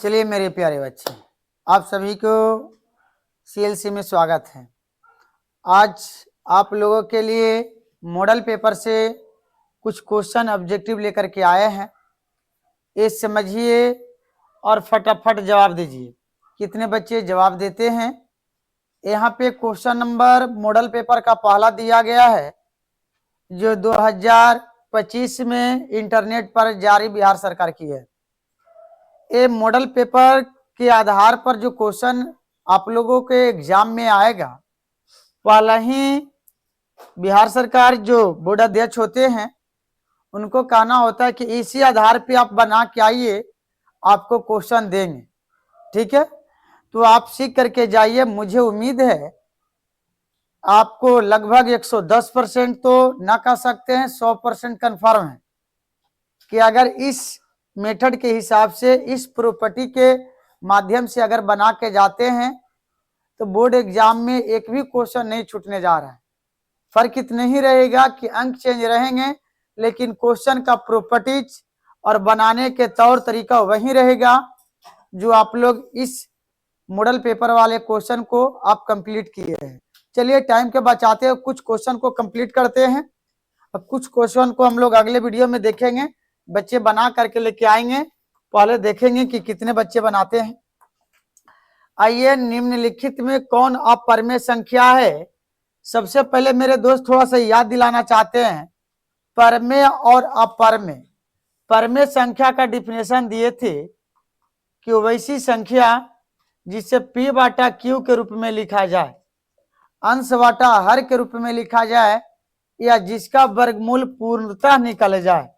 चलिए मेरे प्यारे बच्चे, आप सभी को सीएलसी में स्वागत है। आज आप लोगों के लिए मॉडल पेपर से कुछ क्वेश्चन ऑब्जेक्टिव लेकर के आए हैं। ये समझिए और फटाफट जवाब दीजिए। कितने बच्चे जवाब देते हैं? यहाँ पे क्वेश्चन नंबर मॉडल पेपर का पहला दिया गया है, जो 2025 में इंटरनेट पर जारी बिहार सरकार की है। ये मॉडल पेपर के आधार पर जो क्वेश्चन आप लोगों के एग्जाम में आएगा, पहले ही बिहार सरकार जो बोर्ड अध्यक्ष होते हैं उनको कहना होता है कि इसी आधार पे आप बना के आइए, आपको क्वेश्चन देंगे। ठीक है, तो आप सीख करके जाइए। मुझे उम्मीद है आपको लगभग 110% तो ना कह सकते हैं, 100% कन्फर्म है कि अगर इस मेथड के हिसाब से, इस प्रॉपर्टी के माध्यम से अगर बना के जाते हैं तो बोर्ड एग्जाम में एक भी क्वेश्चन नहीं छूटने जा रहा है। फर्क इतना ही रहेगा कि अंक चेंज रहेंगे, लेकिन क्वेश्चन का प्रॉपर्टीज और बनाने के तौर तरीका वही रहेगा जो आप लोग इस मॉडल पेपर वाले क्वेश्चन को आप कंप्लीट किए हैं। चलिए टाइम के बचाते हुए कुछ क्वेश्चन को कंप्लीट करते हैं। अब कुछ क्वेश्चन को हम लोग अगले वीडियो में देखेंगे, बच्चे बना करके लेके आएंगे। पहले देखेंगे कि कितने बच्चे बनाते हैं। आइए, निम्नलिखित में कौन अपरिमेय संख्या है? सबसे पहले मेरे दोस्त थोड़ा सा याद दिलाना चाहते हैं, परिमेय और अपरिमेय। परिमेय संख्या का डिफिनेशन दिए थे कि वैसी संख्या जिसे p बाटा q के रूप में लिखा जाए, अंश बाटा हर के रूप में लिखा जाए, या जिसका वर्गमूल पूर्णतः निकल जाए।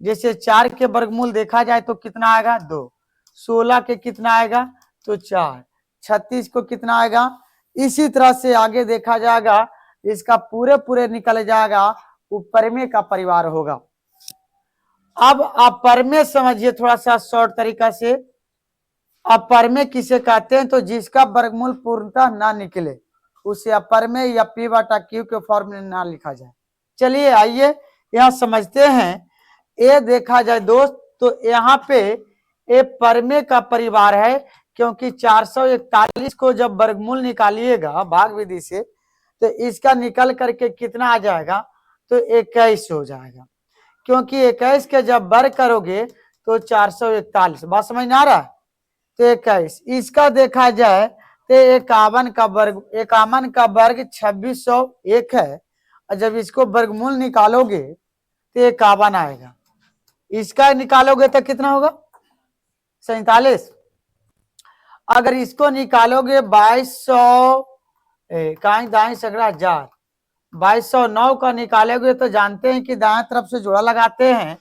जैसे 4 के वर्गमूल देखा जाए तो कितना आएगा? 2। 16 के कितना आएगा? तो 4। 36 को कितना आएगा? इसी तरह से आगे देखा जाएगा, इसका पूरे निकल जाएगा, वो परिमेय का परिवार होगा। अब अपरिमेय समझिए थोड़ा सा शॉर्ट तरीका से। अपरिमेय किसे कहते हैं? तो जिसका वर्गमूल पूर्णतः ना निकले, उसे अपरिमेय या p बाटा q के फॉर्म में ना लिखा जाए। चलिए आइए यहाँ समझते हैं। ये देखा जाए दोस्त तो यहाँ पे ये परिमेय का परिवार है, क्योंकि 441 को जब वर्गमूल निकालिएगा भाग विधि से तो इसका निकल करके कितना आ जाएगा? तो 21 हो जाएगा, क्योंकि 21 के जब वर्ग करोगे तो 441। बात समझ में आ रहा है? तो 21 इसका देखा जाए तो 51 का वर्ग 2601 है, और जब इसको वर्गमूल निकालोगे तो 51 आएगा। इसका निकालोगे तो कितना होगा? 47। अगर इसको निकालोगे 2200 2209 का निकालोगे तो जानते हैं कि दाएं तरफ से जोड़ा लगाते हैं,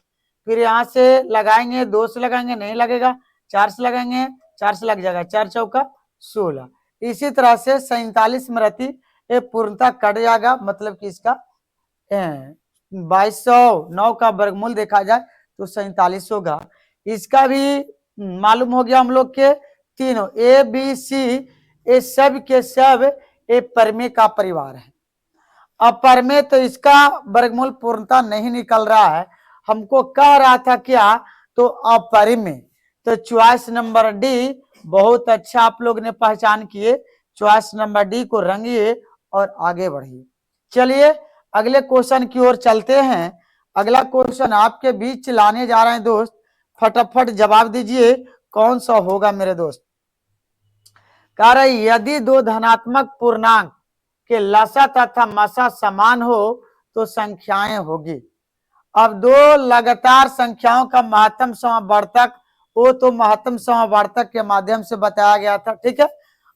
फिर यहाँ से लगाएंगे, 2 से लगाएंगे नहीं लगेगा, 4 से लगाएंगे, 4 से लग जाएगा, 4 चौका 16। इसी तरह से 47 में रहती ये पूर्णतः कट जाएगा, मतलब कि इसका 2209 का वर्गमूल देखा जाए तो 47 होगा। इसका भी मालूम हो गया हम लोग के तीनों ए बी सी, ये सब के सब ये परिमेय का परिवार है। अपरिमेय तो इसका वर्गमूल पूर्णतः नहीं निकल रहा है, हमको कह रहा था क्या? तो अपरिमेय। तो चॉइस नंबर डी बहुत अच्छा आप लोग ने पहचान किए। चॉइस नंबर डी को रंगिए और आगे बढ़िए। चलिए अगले क्वेश्चन की ओर चलते हैं। अगला क्वेश्चन आपके बीच लाने जा रहे हैं दोस्त, फटाफट जवाब दीजिए कौन सा होगा मेरे दोस्त। कह रहे यदि 2 धनात्मक पूर्णांक के लसा तथा मसा समान हो तो संख्याएं होगी। अब 2 लगातार संख्याओं का महत्तम समवर्तक, वो तो महत्तम समवर्तक के माध्यम से बताया गया था। ठीक है,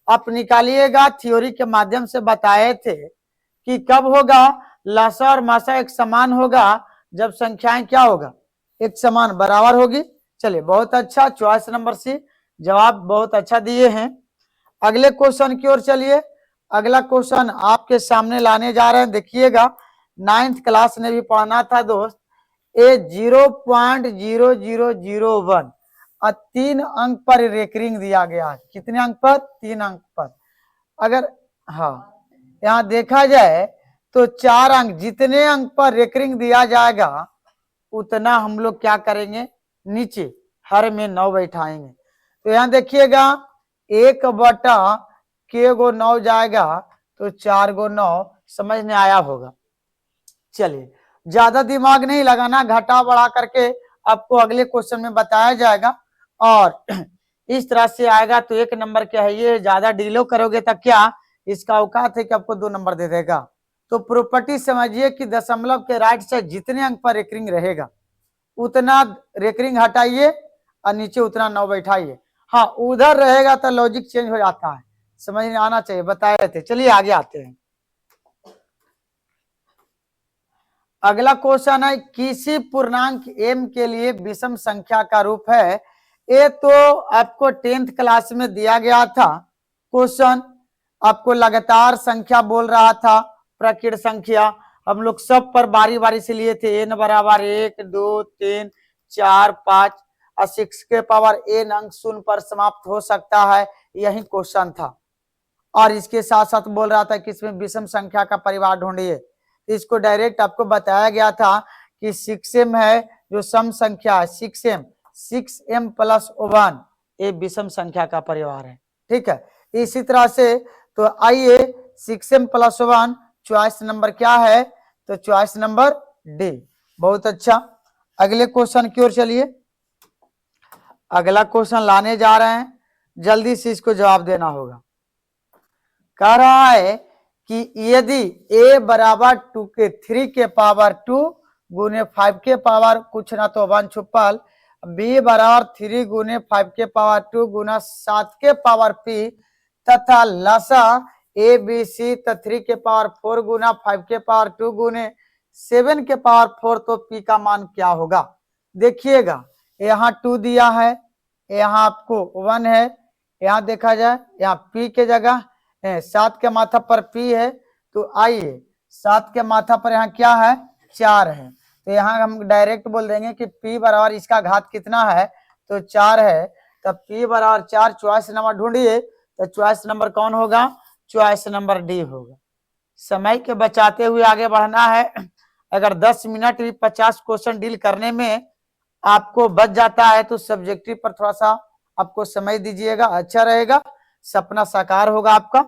आप निकालिएगा, थ्योरी के माध्यम से बताए थे कि कब होगा लसा और मसा एक समान होगा, जब संख्याएं क्या होगा? एक समान बराबर होगी। चलिए बहुत अच्छा, चॉइस नंबर सी जवाब बहुत अच्छा दिए हैं। अगले क्वेश्चन की ओर चलिए। अगला क्वेश्चन आपके सामने लाने जा रहे हैं, देखिएगा। 9th क्लास ने भी पढ़ना था दोस्त। ए 0.0001 और 3 अंक पर रेकरिंग दिया गया है। कितने अंक पर? 3 अंक पर। अगर यहाँ देखा जाए तो 4 अंक, जितने अंक पर रेकरिंग दिया जाएगा उतना हम लोग क्या करेंगे? नीचे हर में 9 बैठाएंगे। तो यहाँ देखिएगा 1/k⁹ जाएगा तो 4×9, समझ में आया होगा। चलिए ज्यादा दिमाग नहीं लगाना, घटा बढ़ा करके आपको अगले क्वेश्चन में बताया जाएगा और इस तरह से आएगा तो 1 नंबर क्या है, ये ज्यादा डिलो करोगे तो क्या इसका औकात है कि आपको 2 नंबर दे देगा। तो प्रॉपर्टी समझिए कि दशमलव के राइट से जितने अंक पर रेकरिंग रहेगा उतना रेकरिंग हटाइए और नीचे उतना 9 बैठाइए। हाँ उधर रहेगा तो लॉजिक चेंज हो जाता है, समझ में आना चाहिए, बताए थे। चलिए आगे आते हैं। अगला क्वेश्चन है किसी पूर्णांक m के लिए विषम संख्या का रूप है। ये तो आपको 10th क्लास में दिया गया था क्वेश्चन, आपको लगातार संख्या बोल रहा था, प्रकृत संख्या हम लोग सब पर बारी बारी से लिए थे। n बराबर 1 2 3 4 5 और 6 के पावर n अंक शून्य पर समाप्त हो सकता है, यही क्वेश्चन था। और इसके साथ साथ बोल रहा था कि इसमें विषम संख्या का परिवार ढूंढिए। इसको डायरेक्ट आपको बताया गया था कि 6m है जो सम संख्या है, 6m 6m+1 ये विषम संख्या का परिवार है। ठीक है, इसी तरह से तो आइए 6m+1 चॉइस नंबर क्या है, तो चॉइस नंबर डी। बहुत अच्छा, अगले क्वेश्चन की ओर चलिए। अगला क्वेश्चन लाने जा रहे हैं, जल्दी से इसको जवाब देना होगा। कह रहा है कि यदि a बराबर 2 के 3 के पावर 2 गुने 5 के पावर कुछ ना तो 1 छुपल, b बराबर 3 गुने 5 के पावर 2 गुना 7 के पावर p तथा लसा a b c तो 3 के पावर 4 गुना 5 के पावर 2 गुने 7 के पावर 4, तो p का मान क्या होगा। देखिएगा यहाँ 2 दिया है, यहाँ आपको 1 है, यहाँ देखा जाए यहाँ p के जगह 7 के माथा पर p है, तो आइए 7 के माथा पर यहाँ क्या है 4 है, तो यहाँ हम डायरेक्ट बोल देंगे कि p बराबर इसका घात कितना है, तो 4 है, तब p बराबर 4। चॉइस नंबर ढूंढिए, तो चॉइस नंबर कौन होगा, चॉइस नंबर डी होगा। समय के बचाते हुए आगे बढ़ना है। अगर 10 मिनट भी 50 क्वेश्चन डील करने में आपको बच जाता है तो सब्जेक्टिव पर थोड़ा सा आपको समय दीजिएगा, अच्छा रहेगा, सपना साकार होगा आपका।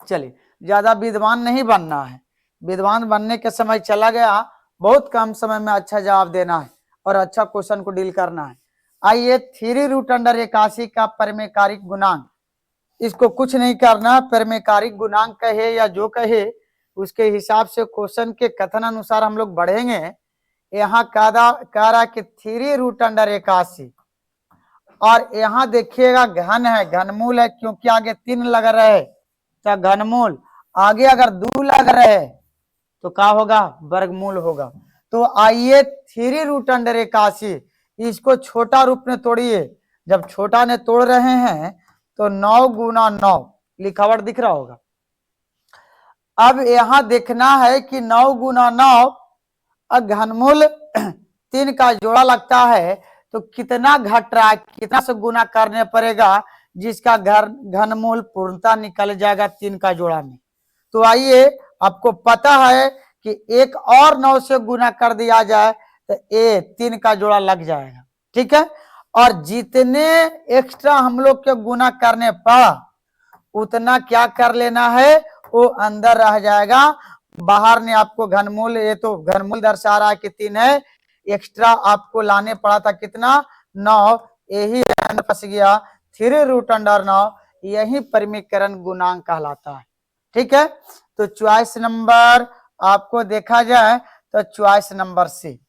चलिए ज्यादा विद्वान नहीं बनना है, विद्वान बनने के समय चला गया, बहुत कम समय में अच्छा जवाब देना है और अच्छा क्वेश्चन को डील करना है। आइए 3√81 का परमेकारिक गुणांक, इसको कुछ नहीं करना, परमेकारिक गुणांक कहे या जो कहे उसके हिसाब से क्वेश्चन के कथन अनुसार हम लोग बढ़ेंगे। यहाँ कह रहा कि 3√81 और यहाँ देखिएगा घन है, घनमूल है, क्योंकि आगे 3 लग रहे तो घनमूल, आगे अगर 2 लग रहे तो क्या होगा, वर्गमूल होगा। तो आइए 3√81 इसको छोटा रूप में तोड़िए, जब छोटा ने तोड़ रहे हैं तो 9 गुना 9 लिखावट दिख रहा होगा। अब यहां देखना है कि 9 गुना 9 घनमूल 3 का जोड़ा लगता है तो कितना घट रहा है, कितना से गुना करने पड़ेगा जिसका घनमूल पूर्णता निकल जाएगा 3 का जोड़ा में। तो आइए आपको पता है कि एक और 9 से गुना कर दिया जाए तो ये 3 का जोड़ा लग जाएगा। ठीक है, और जितने एक्स्ट्रा हम लोग के गुना करने पर उतना क्या कर लेना है, वो अंदर रह जाएगा, बाहर ने आपको घनमूल, ये तो घनमूल दर्शा रहा है कि 3 है, एक्स्ट्रा आपको लाने पड़ा था कितना 9, यही फंस गया 3√9, यही परिमीकरण गुणांक कहलाता है। ठीक है, तो चॉइस नंबर आपको देखा जाए तो चॉइस नंबर सी,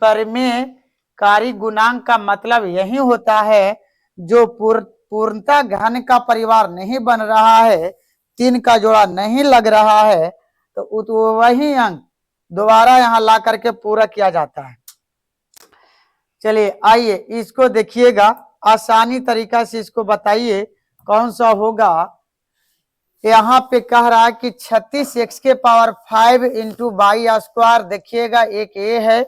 परिमेयकारी गुणांक का मतलब यही होता है जो पूर्णता घन का परिवार नहीं बन रहा है, 3 का जोड़ा नहीं लग रहा है, तो वही अंक दोबारा यहाँ ला करके पूरा किया जाता है। चलिए आइए इसको देखिएगा, आसानी तरीका से इसको बताइए कौन सा होगा। यहाँ पे कह रहा है कि 36x के पावर 5 इंटू वाई स्क्वायर, देखिएगा एक ए है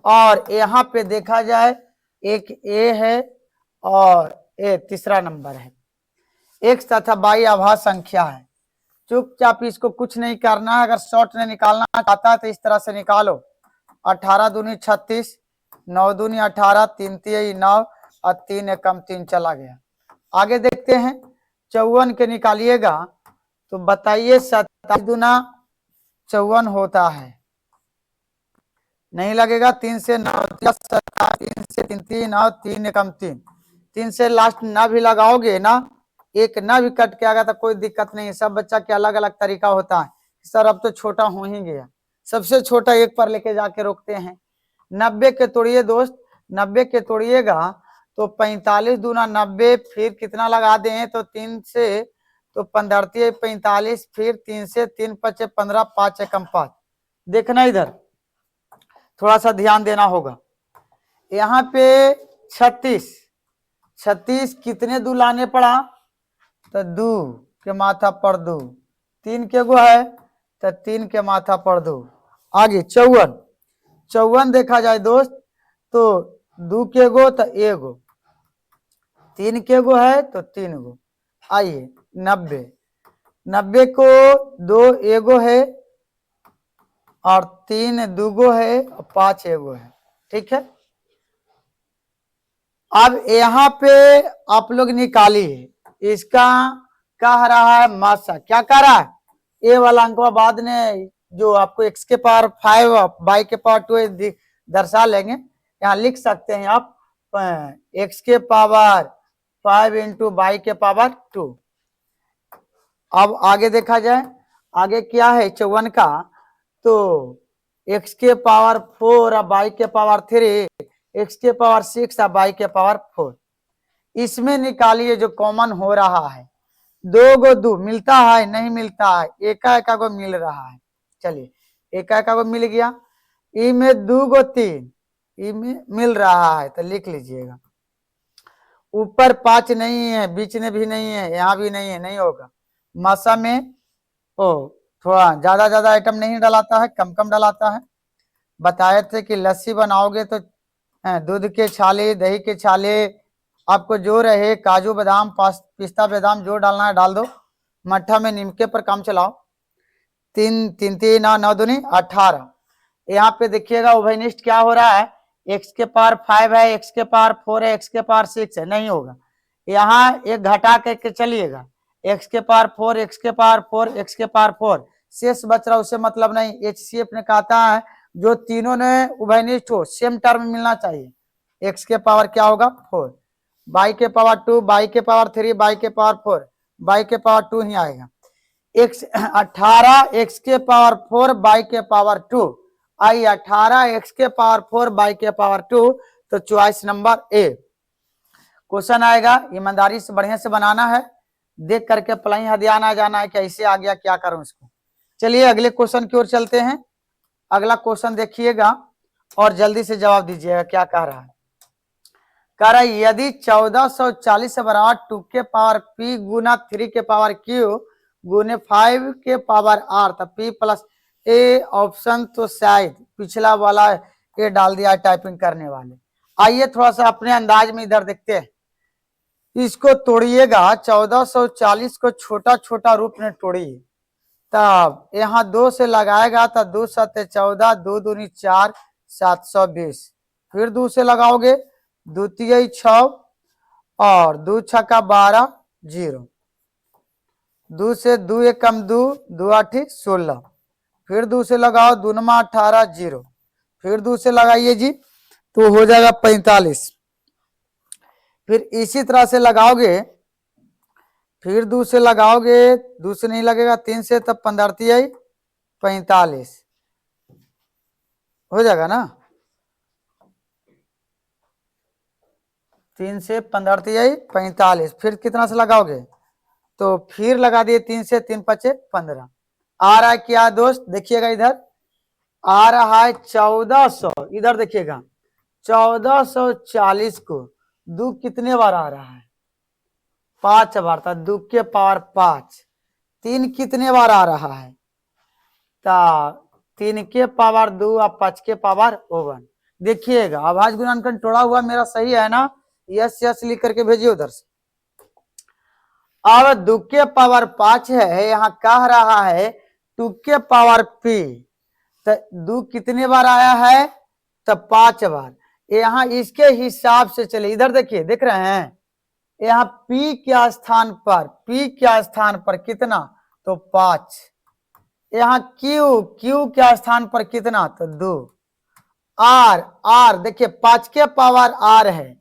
और यहाँ पे देखा जाए एक ए है और ए तीसरा नंबर है, x तथा वाई अभाज्य संख्या है। चुपचाप इसको कुछ नहीं करना है, अगर शॉर्ट ने निकालना चाहता है तो इस तरह से निकालो, 18 दूनी 36, 9 दूनी 18, 3 तिहाई 9 और 3 एकम 3 चला गया। आगे देखते हैं 54 के निकालिएगा तो बताइए 27 दूना 54 होता है, नहीं लगेगा। 3 से 9 3 से 3 3 और 3 एकम 3, 3 से लास्ट ना भी लगाओगे ना, एक ना भी कट के आएगा तो कोई दिक्कत नहीं है। सब बच्चा के अलग अलग तरीका होता है। सर अब तो छोटा हो ही गया, सबसे छोटा 1 पर लेके जाके रोकते हैं। 90 के तोड़िए दोस्त, 90 के तोड़िएगा तो 45 दूना 90, फिर कितना लगा दें तो 3 से तो 15 45, फिर 3 से 3 5 15, 5 एकम 5। देखना इधर थोड़ा सा ध्यान देना होगा। यहाँ पे 36, 36 कितने दू लाने पड़ा तो 2 के माथा पर 2, 3 के गो है तो 3 के माथा पर 2। आगे 54, 54 देखा जाए दोस्त तो 2 के गो तो 1 गो, 3 के गो है तो 3 गो। आइए 90, 90 को 2 एगो है और 3 दूगो है और 5 एगो है, ठीक है। अब यहाँ पे आप लोग निकालिए, इसका कह रहा है मासा, क्या कह रहा है, ए वाला अंक बाद में जो आपको x के पावर 5 y के पावर 2 दर्शा लेंगे। यहाँ लिख सकते हैं आप x के पावर 5 इंटू y के पावर 2। अब आगे देखा जाए, आगे क्या है 54 का तो x के पावर 4 और y के पावर 3, x के पावर 6 और y के पावर 4। इसमें निकालिए जो कॉमन हो रहा है, 2 गो 2 मिलता है नहीं मिलता है, एका एका को मिल रहा है। चलिए एका एका को मिल गया, ई में 2 गो 3, ई में मिल रहा है तो लिख लीजिएगा। ऊपर 5 नहीं है, बीच में भी नहीं है, यहाँ भी नहीं है, नहीं होगा। मासा में थोड़ा ज्यादा आइटम नहीं डलाता है, कम कम डलाता है। बताए थे कि लस्सी बनाओगे तो दूध के छाले, दही के छाले, आपको जो रहे काजू बादाम पिस्ता बादाम जो डालना है डाल दो। मट्ठा में निमके पर काम चलाओ। 3 3 3 9 दूनी 18। यहाँ पे देखिएगा उभयनिष्ठ क्या हो रहा है, x के पावर 5 है, x के पावर 4 है, x के पावर 6 है, नहीं होगा। यहाँ एक घटा के चलिएगा, x के पावर 4, x के पावर 4, x के पावर 4, शेष बच रहा उससे मतलब नहीं। HCF ने कहता है जो तीनों ने उभयनिष्ठ हो सेम टर्म मिलना चाहिए। x के पावर क्या होगा 4, y के पावर 2, y के पावर 3, y के पावर 4, y के पावर 2 ही आएगा। x 18 x के पावर 4 y के पावर 2, आई 18 x के पावर 4 y के पावर 2, तो चॉइस नंबर ए क्वेश्चन आएगा। ईमानदारी से बढ़िया से बनाना है, देख करके पलाई हदियान आ जाना है कि ऐसे आ गया क्या करूं इसको। चलिए अगले क्वेश्चन की ओर चलते हैं। अगला क्वेश्चन देखिएगा और जल्दी से जवाब दीजिएगा क्या कह रहा है। कह रहा है यदि 1440 से बराबर 2 के पावर p गुना 3 के पावर q गुने 5 के पावर r, तो p प्लस ए ऑप्शन तो शायद पिछला वाला ए डाल दिया टाइपिंग करने वाले। आइए थोड़ा सा अपने अंदाज में इधर देखते हैं, इसको तोड़िएगा 1440 को छोटा छोटा रूप में तोड़िए, तब यहाँ 2 से लगाएगा तो 2 7 14, 2 दूनी 4, 720, फिर 2 से लगाओगे 2 तिहाई 6 और 2 छक्का 12, 0, 2 से 2 एकम 2, 2 आठी 16, फिर 2 से लगाओ 2 नमा 18, 0, फिर 2 से लगाइए जी तो हो जाएगा 45, फिर इसी तरह से लगाओगे, फिर 2 से लगाओगे, 2 से नहीं लगेगा 3 से, तब 15 तिहाई 45 हो जाएगा ना, 3 से 15 तिहाई 45, फिर कितना से लगाओगे तो फिर लगा दिए 3 से, 3 पचे 15। आ रहा है क्या दोस्त, देखिएगा इधर आ रहा है 1400, इधर देखिएगा 1440 को 2 कितने बार आ रहा है 5 बार, था 2 के पावर 5, 3 कितने बार आ रहा है 3 के पावर 2 और 5 के पावर 1। देखिएगा आवाज गुणनखंड तोड़ा हुआ मेरा सही है ना, यस यस लिख करके भेजिए उधर से। अब 2 के पावर 5 है, यहाँ कह रहा है 2 के पावर p, तो 2 कितने बार आया है तो 5 बार, यहाँ इसके हिसाब से चले, इधर देखिए, देख रहे हैं, यहाँ P के स्थान पर कितना, तो 5। यहाँ Q के स्थान पर कितना, तो 2। R देखिए 5 के पावर R है,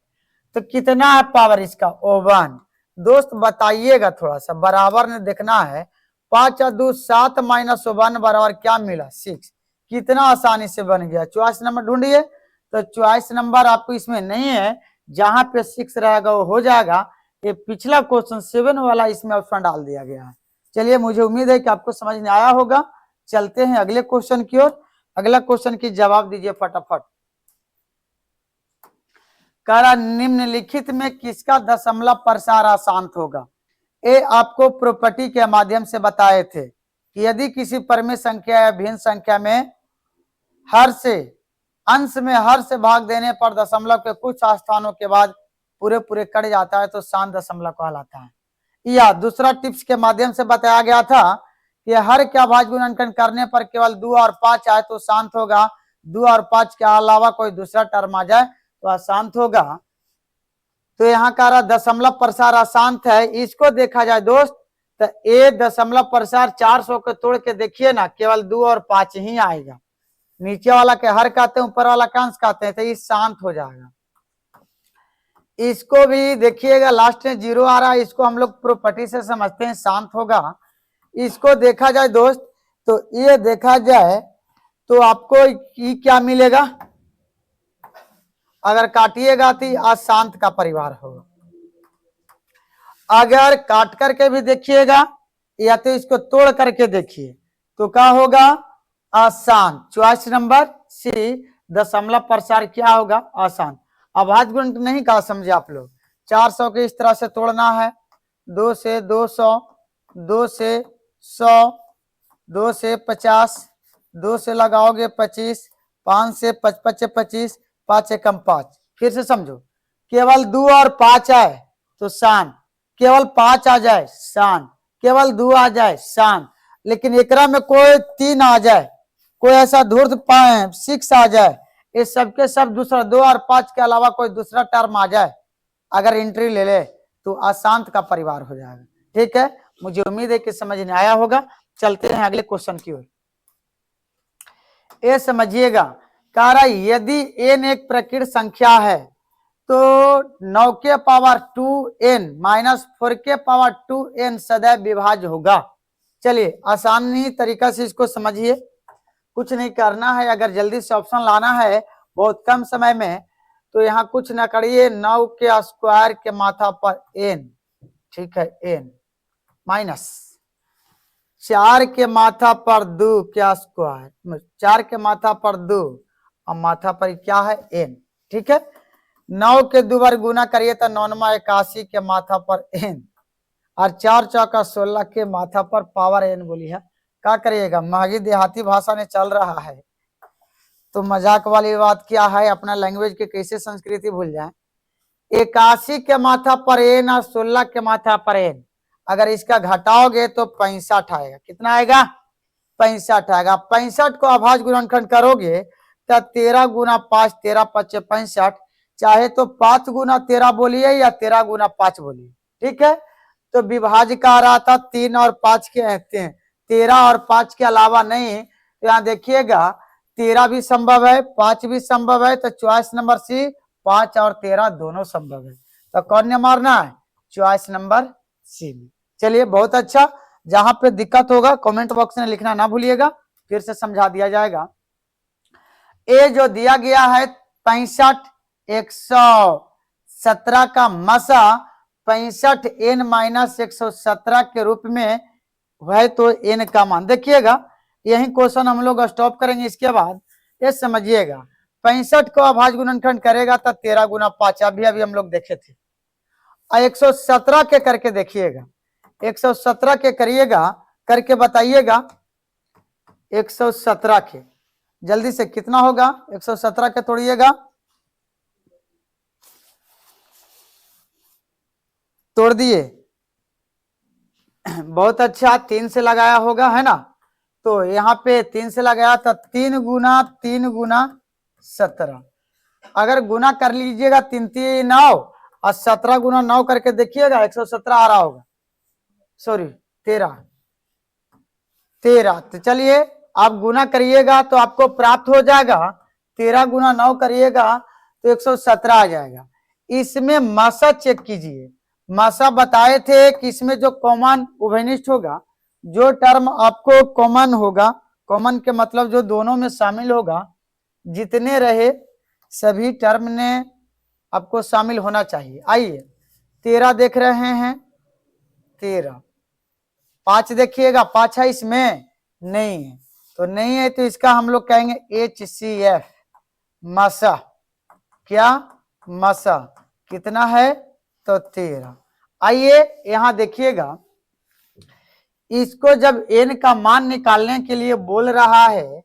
तो कितना है पावर इसका, 1। दोस्त बताइएगा, थोड़ा सा बराबर ने देखना है। 5 और 2 7 माइनस 1 बराबर क्या मिला, 6। कितना आसानी से बन गया। चॉइस नंबर ढूंढिए, तो चॉइस नंबर आपको इसमें नहीं है, जहां पे 6 रहेगा वो हो जाएगा। ये पिछला क्वेश्चन 7 वाला इसमें ऑप्शन डाल दिया गया है। चलिए, मुझे उम्मीद है कि आपको समझ में आया होगा। चलते हैं अगले क्वेश्चन की ओर। अगला क्वेश्चन की जवाब दीजिए फटाफट। करा निम्नलिखित में किसका दशमलव प्रसार अशांत होगा। ए आपको प्रॉपर्टी के माध्यम से बताए थे कि यदि किसी परमेय संख्या या भिन्न संख्या में अंश में हर से भाग देने पर दशमलव के कुछ स्थानों के बाद पूरे कट जाता है तो शांत दशमलव कहलाता है। या दूसरा टिप्स के माध्यम से बताया गया था कि हर के अभाज्य गुणनखंड करने पर केवल 2 और 5 आए तो शांत होगा, 2 और 5 के अलावा कोई दूसरा टर्म आ जाए तो अशांत होगा। तो यहाँ का रहा दशमलव प्रसार अशांत है। इसको देखा जाए दोस्त, तो ए दशमलव प्रसार 400 को तोड़ के देखिए ना, केवल 2 और 5 ही आएगा। नीचे वाला के हर कहते हैं, ऊपर वाला का अंश कहते हैं, तो ये शांत हो जाएगा। इसको भी देखिएगा, लास्ट में 0 आ रहा है, इसको हम लोग प्रॉपर्टी से समझते हैं शांत होगा। इसको देखा जाए दोस्त, तो ये देखा जाए तो आपको ये क्या मिलेगा, अगर काटिएगा तो अशांत का परिवार होगा। अगर काट करके भी देखिएगा या तो इसको तोड़ करके देखिए तो क्या होगा, अशांत। चॉइस नंबर सी, दशमलव प्रसार क्या होगा, अशांत। अभाज्य गुणन नहीं कहा, समझे आप लोग। 400 के इस तरह से तोड़ना है, 2 से 200, 2 से 100, 2 से 50, 2 से लगाओगे 25, 5 से 55 25, 5 एकम 5। फिर से समझो, केवल 2 और 5 आए तो शांत, केवल 5 आ जाए शांत, केवल 2 आ जाए शांत, लेकिन एकरा में कोई 3 आ जाए, कोई ऐसा धूर्त 6 आ जाए, ये सबके सब दूसरा 2 और 5 के अलावा कोई दूसरा टर्म आ जाए, अगर एंट्री ले ले तो अशांत का परिवार हो जाएगा। ठीक है, मुझे उम्मीद है कि समझ में आया होगा। चलते हैं अगले क्वेश्चन की ओर। ये समझिएगा, कह रहा यदि n एक प्रकृत संख्या है तो 9 के पावर 2n माइनस 4 के पावर 2n सदैव विभाज्य होगा। चलिए, आसानी तरीका से इसको समझिए, कुछ नहीं करना है। अगर जल्दी से ऑप्शन लाना है बहुत कम समय में, तो यहाँ कुछ ना करिए, 9 के स्क्वायर के माथा पर n, ठीक है, n माइनस 4 के माथा पर 2 क्या स्क्वायर, 4 के माथा पर 2 और माथा पर क्या है, n। ठीक है, 9 के 2 बार गुना करिए तो 9 81 के माथा पर n, और 4 चौका 16 के माथा पर पावर n बोली है। क्या करिएगा, महंगी देहाती भाषा में चल रहा है, तो मजाक वाली बात क्या है, अपना लैंग्वेज के कैसे संस्कृति भूल जाए। 81 के माथा पर n और 16 के माथा पर n, अगर इसका घटाओगे तो 65 आएगा। कितना आएगा, 65 आएगा। 65 को अभाज्य गुणनखंड करोगे तो 13 गुना 5, 13 5 65, चाहे तो 5 गुना 13 बोलिए या 13 गुना 5 बोलिए। ठीक है, तो विभाज्य का आ रहा था 3 और 5 के कहते हैं, 13 और 5 के अलावा नहीं। तो यहाँ देखिएगा 13 भी संभव है, 5 भी संभव है, तो चॉइस नंबर सी, 5 और 13 दोनों संभव है। तो कौन ने मारना है, चॉइस नंबर सी में। चलिए, बहुत अच्छा। जहां पे दिक्कत होगा कमेंट बॉक्स में लिखना ना भूलिएगा, फिर से समझा दिया जाएगा। ए जो दिया गया है 65 117 का मसा 65 n माइनस 117 के रूप में है, तो n का मान देखिएगा। यही क्वेश्चन हम लोग स्टॉप करेंगे। इसके बाद ये समझिएगा, 65 को अभाज्य गुणनखंड करेगा तो 13 गुना 5, अभी हम लोग देखे थे। 117 के करके देखिएगा, 117 के करिएगा, करके बताइएगा। 117 के जल्दी से कितना होगा, 117 के तोड़िएगा, तोड़ दिए, बहुत अच्छा। 3 से लगाया होगा, है ना, तो यहाँ पे 3 से लगाया था, 3 गुना 17, अगर गुना कर लीजिएगा 3 3 9 और 17 गुना 9 करके देखिएगा 117 आ रहा होगा, सॉरी 13। तो चलिए आप गुना करिएगा तो आपको प्राप्त हो जाएगा 13 गुना 9 करिएगा तो 117 आ जाएगा। इसमें मासा चेक कीजिए, मासा बताए थे कि इसमें जो कॉमन उभयनिष्ठ होगा, जो टर्म आपको कॉमन होगा, कॉमन के मतलब जो दोनों में शामिल होगा, जितने रहे सभी टर्म ने आपको शामिल होना चाहिए। आइए 13 देख रहे हैं, 13, 5 देखिएगा, 5 है इसमें नहीं है, तो नहीं है तो इसका हम लोग कहेंगे HCF मासा। क्या मासा कितना है तो 13। आइए यहां देखिएगा, इसको जब n का मान निकालने के लिए बोल रहा है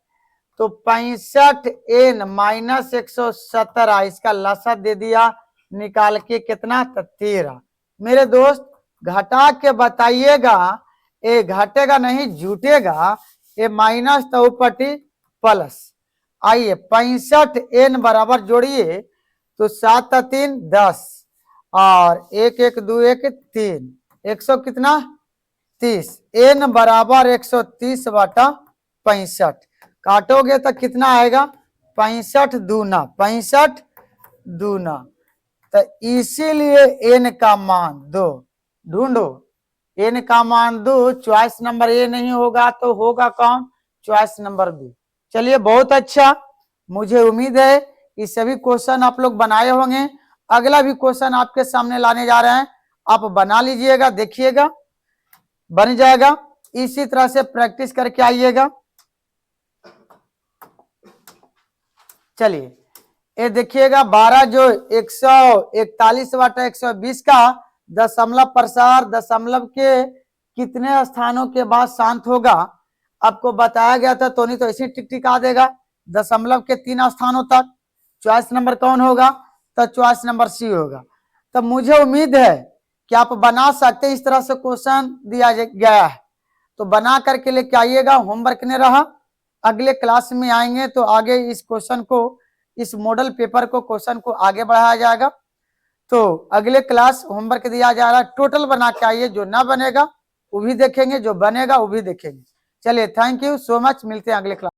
तो 65n माइनस 117 इसका लसा दे दिया निकाल के, कितना तो 13। मेरे दोस्त घटा के बताइएगा, ये घटेगा नहीं जुटेगा, ये माइनस तो ऊपटी प्लस। आइए 65n बराबर जोड़िए तो 7 3 10 और 1 1 2 1 3, 100 कितना 30, n बराबर 130 बटा 65। काटोगे तो कितना आएगा 65 दूना 65 दूना, तो इसीलिए n का मान 2 ढूंढो। n का मान 2, चॉइस नंबर ए नहीं होगा तो होगा कौन, चॉइस नंबर बी। चलिए बहुत अच्छा, मुझे उम्मीद है कि सभी क्वेश्चन आप लोग बनाए होंगे। अगला भी क्वेश्चन आपके सामने लाने जा रहे हैं, आप बना लीजिएगा, देखिएगा बन जाएगा। इसी तरह से प्रैक्टिस करके आइएगा। चलिए ये देखिएगा 12 जो 141 बटा 120 का दशमलव प्रसार दशमलव के कितने स्थानों के बाद शांत होगा, आपको बताया गया था, तो नहीं तो ऐसे टिक टिका देगा दशमलव के 3 स्थानों तक। चॉइस नंबर कौन होगा तो चॉइस नंबर सी होगा। तो मुझे उम्मीद है कि आप बना सकते हैं, इस तरह से क्वेश्चन दिया गया है तो बना करके लेके आइएगा। होमवर्क नहीं रहा, अगले क्लास में आएंगे तो आगे इस क्वेश्चन को, इस मॉडल पेपर को, क्वेश्चन को आगे बढ़ाया जाएगा। तो अगले क्लास होमवर्क दिया जा रहा है, टोटल बना के आइए, जो ना बनेगा वो भी देखेंगे, जो बनेगा वो भी देखेंगे। चलिए थैंक यू सो मच, मिलते हैं अगले क्लास।